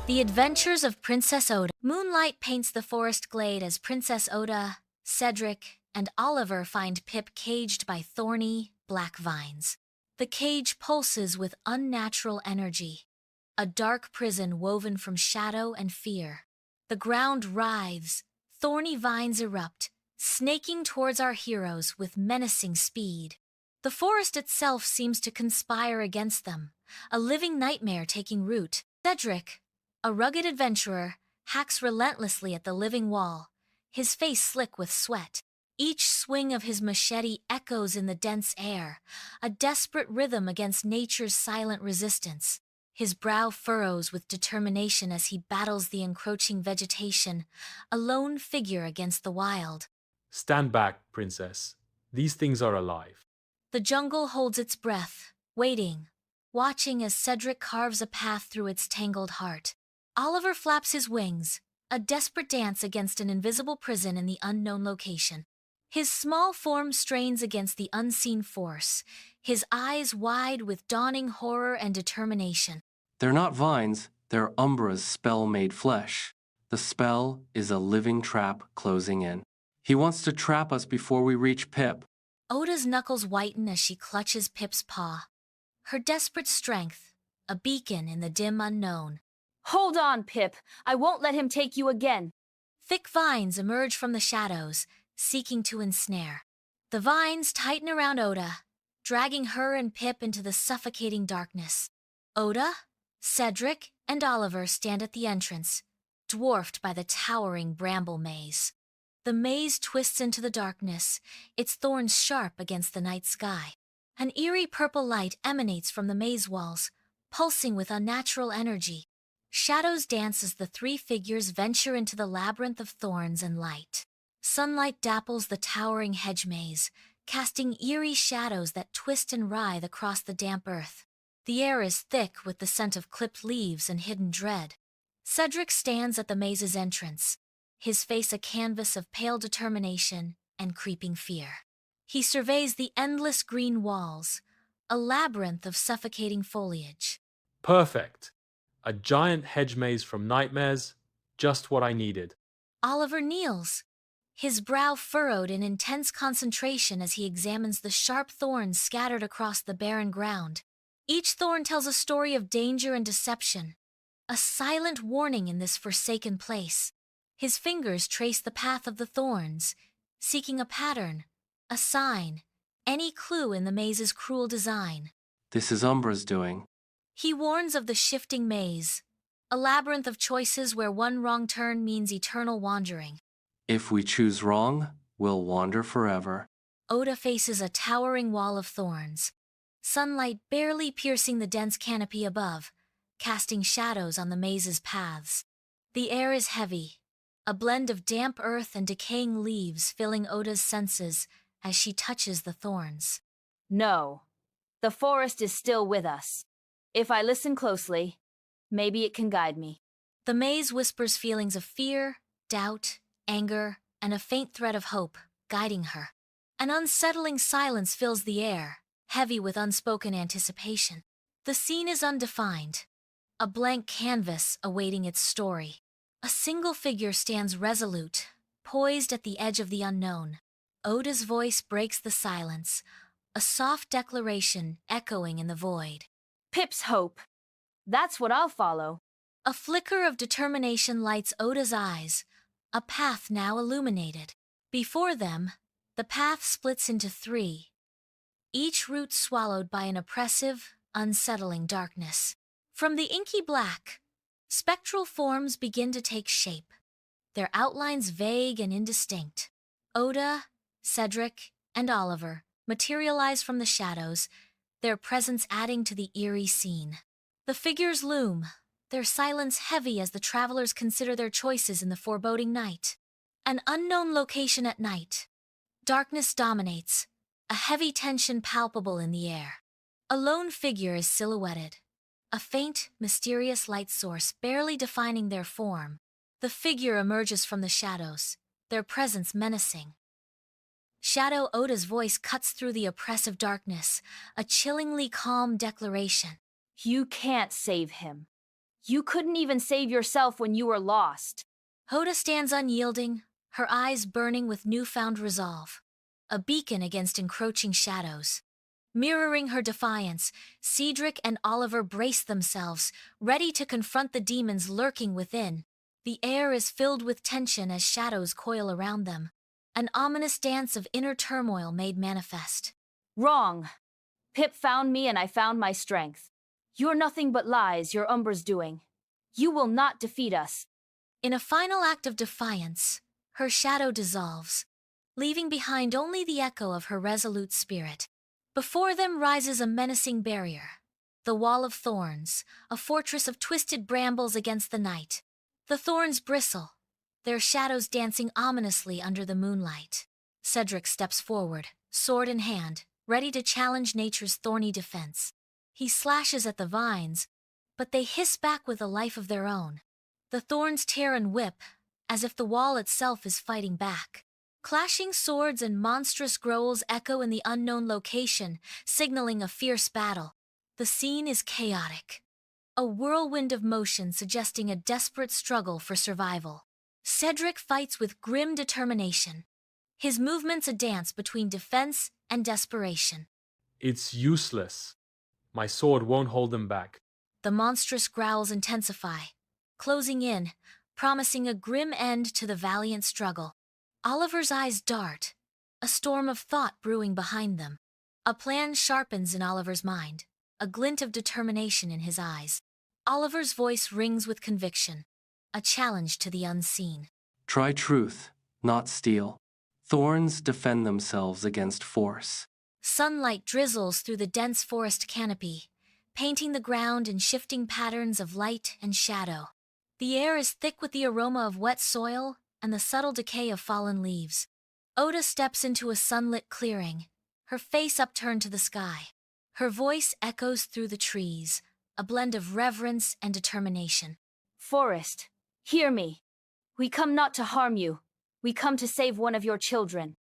The Adventures of Princess Oda. Moonlight paints the forest glade as Princess Oda, Cedric, and Oliver find Pip caged by thorny, black vines. The cage pulses with unnatural energy, a dark prison woven from shadow and fear. The ground writhes, thorny vines erupt, snaking towards our heroes with menacing speed. The forest itself seems to conspire against them, a living nightmare taking root. Cedric, a rugged adventurer, hacks relentlessly at the living wall, his face slick with sweat. Each swing of his machete echoes in the dense air, a desperate rhythm against nature's silent resistance. His brow furrows with determination as he battles the encroaching vegetation, a lone figure against the wild. Stand back, princess. These things are alive. The jungle holds its breath, waiting, watching as Cedric carves a path through its tangled heart. Oliver flaps his wings, a desperate dance against an invisible prison in the unknown location. His small form strains against the unseen force, his eyes wide with dawning horror and determination. They're not vines, they're Umbra's spell-made flesh. The spell is a living trap closing in. He wants to trap us before we reach Pip. Oda's knuckles whiten as she clutches Pip's paw. Her desperate strength, a beacon in the dim unknown. Hold on, Pip. I won't let him take you again. Thick vines emerge from the shadows, seeking to ensnare. The vines tighten around Oda, dragging her and Pip into the suffocating darkness. Oda, Cedric, and Oliver stand at the entrance, dwarfed by the towering bramble maze. The maze twists into the darkness, its thorns sharp against the night sky. An eerie purple light emanates from the maze walls, pulsing with unnatural energy. Shadows dance as the three figures venture into the labyrinth of thorns and light. Sunlight dapples the towering hedge maze, casting eerie shadows that twist and writhe across the damp earth. The air is thick with the scent of clipped leaves and hidden dread. Cedric stands at the maze's entrance, his face a canvas of pale determination and creeping fear. He surveys the endless green walls, a labyrinth of suffocating foliage. Perfect. A giant hedge maze from nightmares, just what I needed. Oliver kneels, his brow furrowed in intense concentration as he examines the sharp thorns scattered across the barren ground. Each thorn tells a story of danger and deception, a silent warning in this forsaken place. His fingers trace the path of the thorns, seeking a pattern, a sign, any clue in the maze's cruel design. This is Umbra's doing. He warns of the shifting maze, a labyrinth of choices where one wrong turn means eternal wandering. If we choose wrong, we'll wander forever. Oda faces a towering wall of thorns, sunlight barely piercing the dense canopy above, casting shadows on the maze's paths. The air is heavy, a blend of damp earth and decaying leaves filling Oda's senses as she touches the thorns. No. The forest is still with us. If I listen closely, maybe it can guide me. The maze whispers feelings of fear, doubt, anger, and a faint thread of hope, guiding her. An unsettling silence fills the air, heavy with unspoken anticipation. The scene is undefined, a blank canvas awaiting its story. A single figure stands resolute, poised at the edge of the unknown. Oda's voice breaks the silence, a soft declaration echoing in the void. Pip's hope. That's what I'll follow. A flicker of determination lights Oda's eyes, a path now illuminated. Before them, the path splits into three, each route swallowed by an oppressive, unsettling darkness. From the inky black, spectral forms begin to take shape, their outlines vague and indistinct. Oda, Cedric, and Oliver materialize from the shadows, their presence adding to the eerie scene. The figures loom, their silence heavy as the travelers consider their choices in the foreboding night. An unknown location at night. Darkness dominates, a heavy tension palpable in the air. A lone figure is silhouetted, a faint, mysterious light source barely defining their form. The figure emerges from the shadows, their presence menacing. Shadow Oda's voice cuts through the oppressive darkness, a chillingly calm declaration. You can't save him. You couldn't even save yourself when you were lost. Oda stands unyielding, her eyes burning with newfound resolve. A beacon against encroaching shadows. Mirroring her defiance, Cedric and Oliver brace themselves, ready to confront the demons lurking within. The air is filled with tension as shadows coil around them. An ominous dance of inner turmoil made manifest. Wrong. Pip found me and I found my strength. You're nothing but lies your Umbra's doing. You will not defeat us. In a final act of defiance, her shadow dissolves, leaving behind only the echo of her resolute spirit. Before them rises a menacing barrier, the Wall of Thorns, a fortress of twisted brambles against the night. The thorns bristle, their shadows dancing ominously under the moonlight. Cedric steps forward, sword in hand, ready to challenge nature's thorny defense. He slashes at the vines, but they hiss back with a life of their own. The thorns tear and whip, as if the wall itself is fighting back. Clashing swords and monstrous growls echo in the unknown location, signaling a fierce battle. The scene is chaotic. A whirlwind of motion suggesting a desperate struggle for survival. Cedric fights with grim determination. His movements a dance between defense and desperation. It's useless. My sword won't hold them back. The monstrous growls intensify, closing in, promising a grim end to the valiant struggle. Oliver's eyes dart, a storm of thought brewing behind them. A plan sharpens in Oliver's mind, a glint of determination in his eyes. Oliver's voice rings with conviction, a challenge to the unseen. Try truth, not steel. Thorns defend themselves against force. Sunlight drizzles through the dense forest canopy, painting the ground in shifting patterns of light and shadow. The air is thick with the aroma of wet soil and the subtle decay of fallen leaves. Oda steps into a sunlit clearing, her face upturned to the sky. Her voice echoes through the trees, a blend of reverence and determination. Forest, hear me. We come not to harm you. We come to save one of your children.